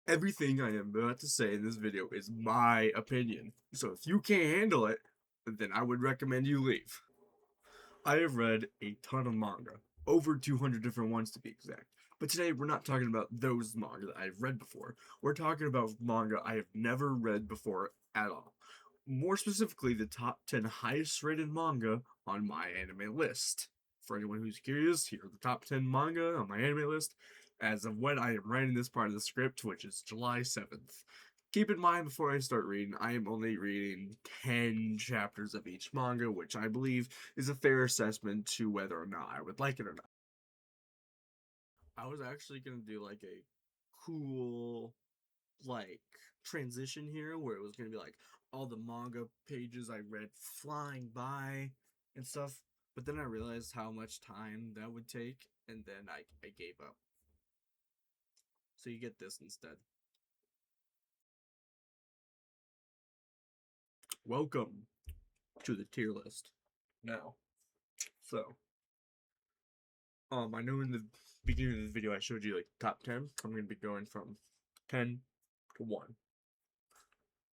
Everything I am about to say in this video is my opinion. So if you can't handle it, then I would recommend you leave. I have read a ton of manga, over 200 different ones to be exact. But today we're not talking about those manga that I've read before. We're talking about manga I have never read before at all. More specifically, the top 10 highest rated manga on my anime list. For anyone who's curious, here are the top 10 manga on my anime list as of when I am writing this part of the script, which is July 7th. Keep in mind before I start reading, I am only reading 10 chapters of each manga, which I believe is a fair assessment to whether or not I would like it or not. I was actually gonna do like a cool like transition here where it was gonna be like all the manga pages I read flying by and stuff, but then I realized how much time that would take, and then I gave up. So you get this instead. Welcome to the tier list. Now, so I know in the beginning of the video I showed you like top 10. I'm gonna be going from 10 to 1.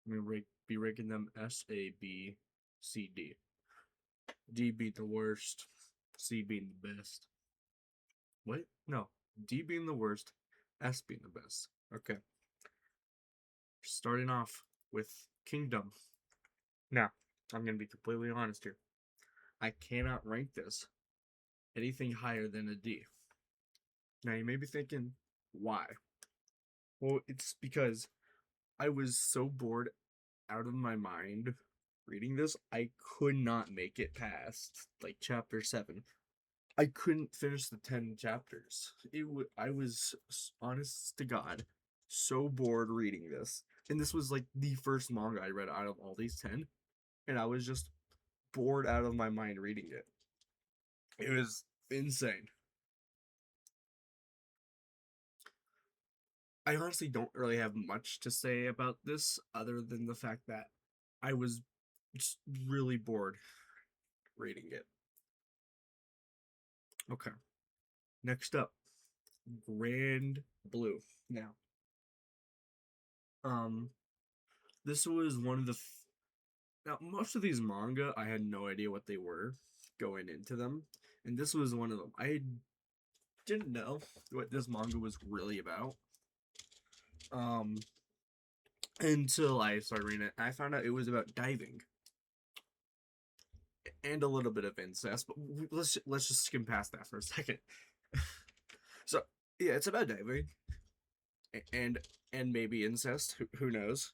I'm gonna be ranking them S, A, B, C, D. D being the worst, C being the best. What? No. D being the worst, S being the best. Okay. Starting off with Kingdom. Now, I'm gonna be completely honest here. I cannot rank this anything higher than a D. Now you may be thinking, why? Well, it's because I was so bored out of my mind reading this, I could not make it past like chapter 7. I couldn't finish the 10 chapters. I was honest to God so bored reading this. And this was like the first manga I read out of all these 10, and I was just bored out of my mind reading it. It was insane. I honestly don't really have much to say about this other than the fact that I was just really bored reading it. Okay. Next up, Grand Blue. Now, um, this was one of the. Now, most of these manga, I had no idea what they were going into them, and this was one of them. I didn't know what this manga was really about. Um, until I started reading it, I found out it was about diving and a little bit of incest. But let's just skim past that for a second. So yeah, it's about diving and and maybe incest. Who knows?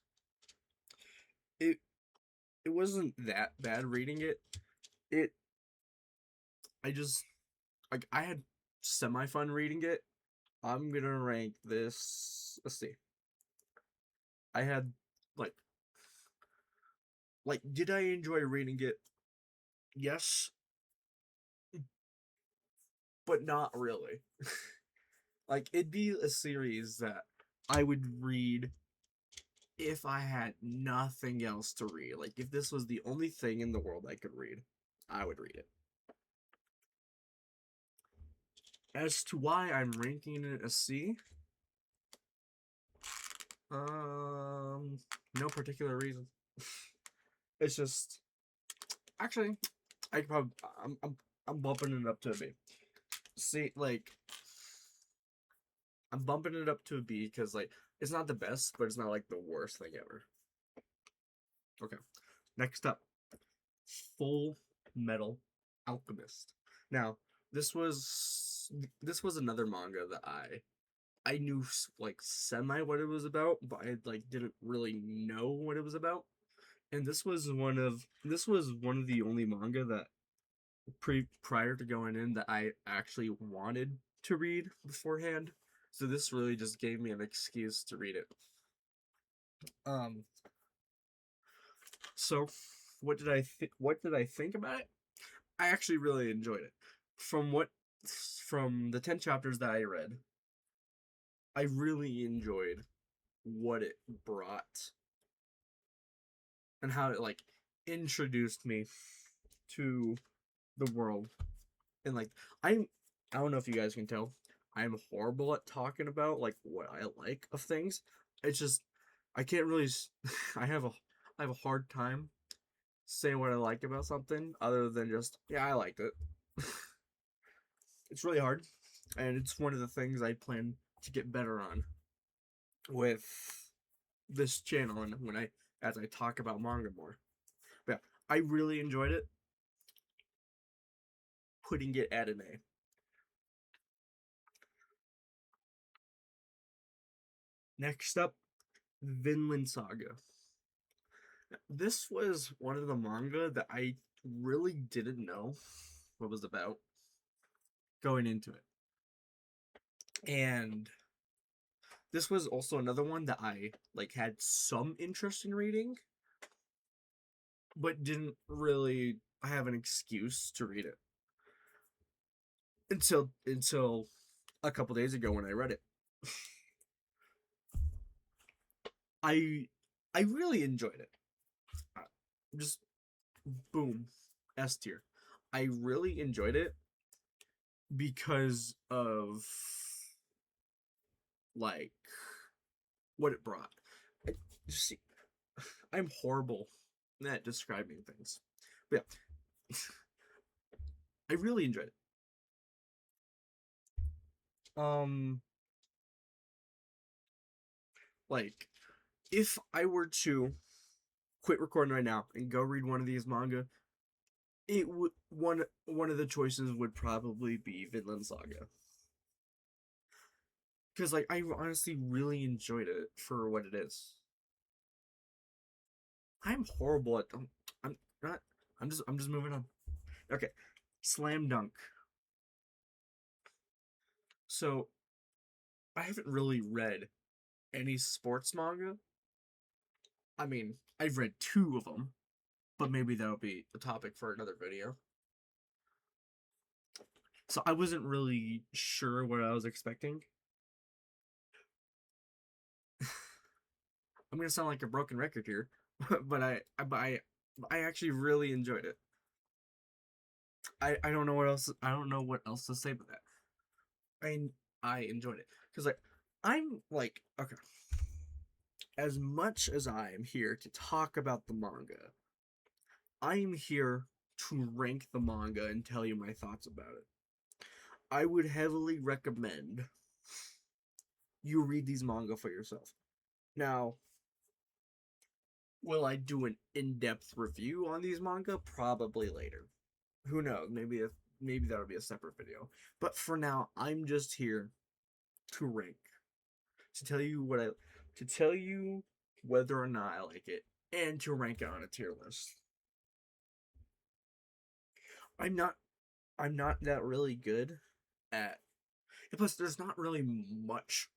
It it wasn't that bad reading it. It I just like I had semi fun reading it. I'm gonna rank this. Let's see. I had like did I enjoy reading it? Yes, but not really. Like it'd be a series that I would read if I had nothing else to read. Like if this was the only thing in the world I could read, I would read it. As to why I'm ranking it a C, no particular reason. It's just actually I could probably I'm bumping it up to a B. See, like I'm bumping it up to a B because like it's not the best, but it's not like the worst thing ever. Okay, next up, Full Metal Alchemist. Now this was another manga that I knew like semi what it was about, but I like didn't really know what it was about. And this was one of the only manga that prior to going in that I actually wanted to read beforehand. So this really just gave me an excuse to read it. Um so what did I think about it? I actually really enjoyed it. From what from the 10 chapters that I read, I really enjoyed what it brought and how it like introduced me to the world. And like I don't know if you guys can tell, I'm horrible at talking about like what I like of things. It's just I can't really. I have a hard time saying what I like about something other than just yeah I liked it. It's really hard, and it's one of the things I plan to get better on with this channel and when I as I talk about manga more. But yeah, I really enjoyed it. Putting it at an A. Next up, Vinland Saga. This was one of the manga that I really didn't know what was about going into it. And this was also another one that I like had some interest in reading, but didn't really have an excuse to read it until a couple days ago when I read it. I I really enjoyed it. Just boom, S tier. I really enjoyed it because of like what it brought. I, see, I'm horrible at describing things, but yeah, I really enjoyed it. Um, like if I were to quit recording right now and go read one of these manga, it would one of the choices would probably be Vinland Saga. Because like I honestly really enjoyed it for what it is. I'm horrible at I'm not I'm just moving on. Okay. Slam Dunk. So I haven't really read any sports manga. I mean, I've read two of them, but maybe that'll be a topic for another video. So I wasn't really sure what I was expecting. I'm gonna sound like a broken record here, but I actually really enjoyed it. I don't know what else I don't know what else to say about that. I I enjoyed it because like I'm like okay, as much as I am here to talk about the manga, I am here to rank the manga and tell you my thoughts about it. I would heavily recommend you read these manga for yourself. Now, will I do an in-depth review on these manga? Probably later. Who knows? Maybe that'll be a separate video. But for now, I'm just here to rank, to tell you to tell you whether or not I like it, and to rank it on a tier list. I'm not I'm not that really good at. Plus, there's not really much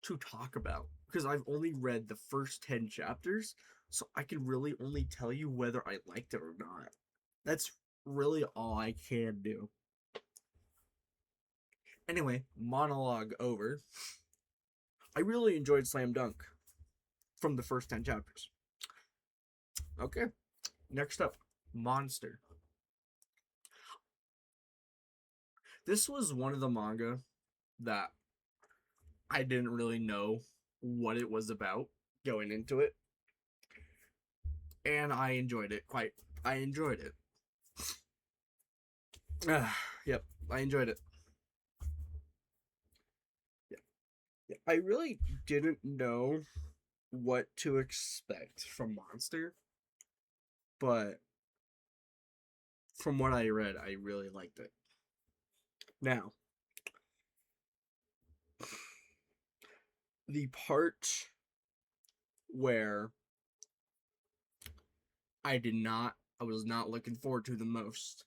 to talk about because I've only read the first 10 chapters, so I can really only tell you whether I liked it or not. That's really all I can do. Anyway, monologue over. I really enjoyed Slam Dunk from the first 10 chapters. Okay, next up, Monster. This was one of the manga that I didn't really know what it was about going into it, and I enjoyed it quite. I enjoyed it. Yep, I enjoyed it. Yeah, yeah. I really didn't know what to expect from Monster, but from what I read, I really liked it. Now, the part where I was not looking forward to the most,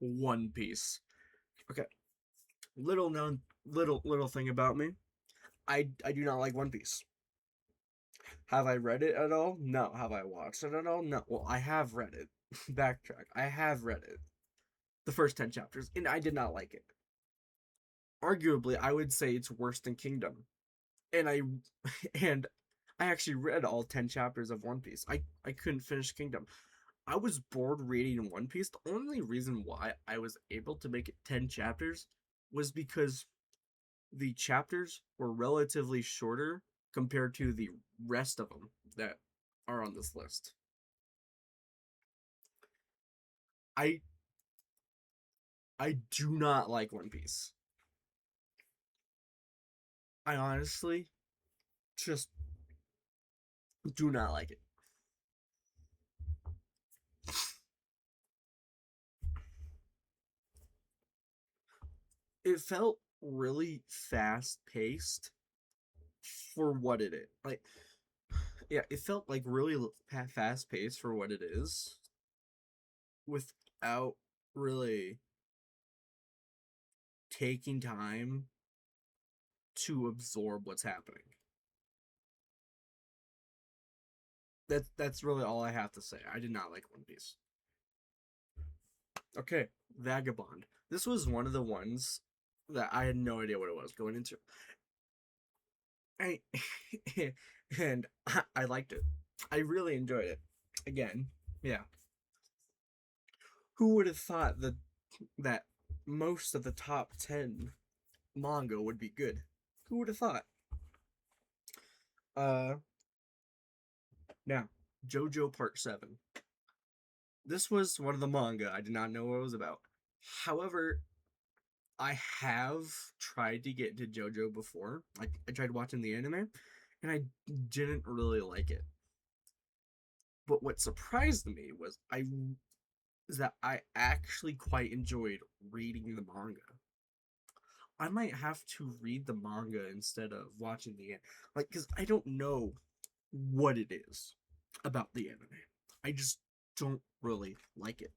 One Piece. Okay, little thing about me. I do not like One Piece. Have I read it at all? No. Have I watched it at all? No. Well, I have read it. Backtrack. I have read it. The first 10 chapters, and I did not like it. Arguably, I would say it's worse than Kingdom. And I and I actually read all 10 chapters of One Piece. I couldn't finish Kingdom. I was bored reading One Piece. The only reason why I was able to make it 10 chapters was because the chapters were relatively shorter compared to the rest of them that are on this list. I I do not like One Piece. I honestly just do not like it. It felt really fast paced for what it is. Like, yeah, it felt like really fast paced for what it is, without really taking time to absorb what's happening. That's really all I have to say. I did not like One Piece. Okay, Vagabond. This was one of the ones that I had no idea what it was going into. I and I liked it. I really enjoyed it. Again, yeah. Who would have thought that most of the top 10 manga would be good? Who would have thought? Uh Now, JoJo Part 7. This was one of the manga I did not know what it was about. However, I have tried to get into JoJo before. Like, I tried watching the anime, and I didn't really like it. But what surprised me is that I actually quite enjoyed reading the manga. I might have to read the manga instead of watching the anime, like, because I don't know what it is about the anime. I just don't really like it.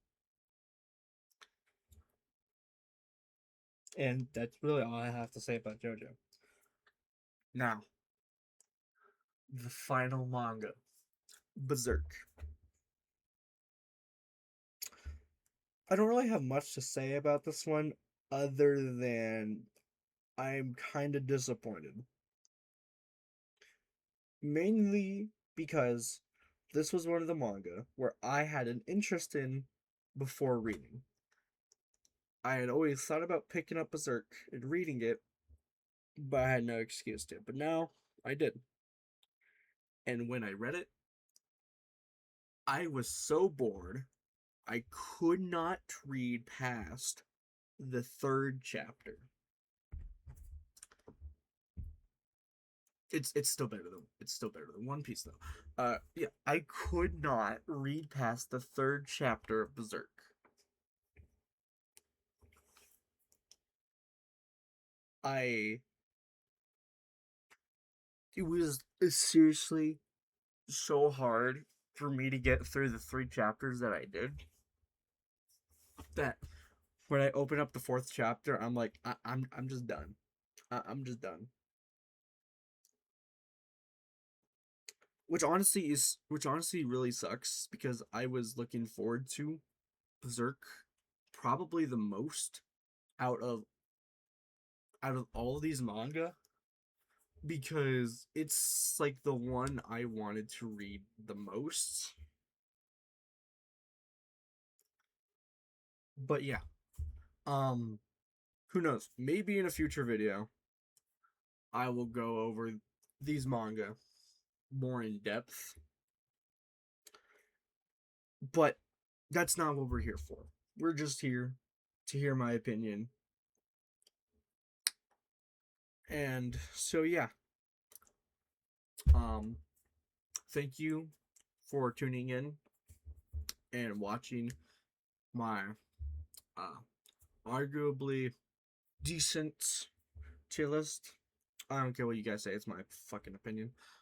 And that's really all I have to say about JoJo. Now, the final manga, Berserk. I don't really have much to say about this one other than I'm kind of disappointed. Mainly because this was one of the manga where I had an interest in before reading. I had always thought about picking up Berserk and reading it, but I had no excuse to. But now I did. And when I read it, I was so bored, I could not read past the third chapter. It's still better than One Piece though. Yeah, I could not read past the third chapter of Berserk. I It was seriously so hard for me to get through the three chapters that I did, that when I open up the fourth chapter, I'm like, I'm just done. I'm just done. Which honestly really sucks, because I was looking forward to Berserk probably the most out of all of these manga, because it's like the one I wanted to read the most. But yeah, um who knows? Maybe in a future video I will go over these manga more in depth. But that's not what we're here for. We're just here to hear my opinion. And so yeah, um thank you for tuning in and watching my uh arguably decent tier list. I don't care what you guys say, it's my fucking opinion.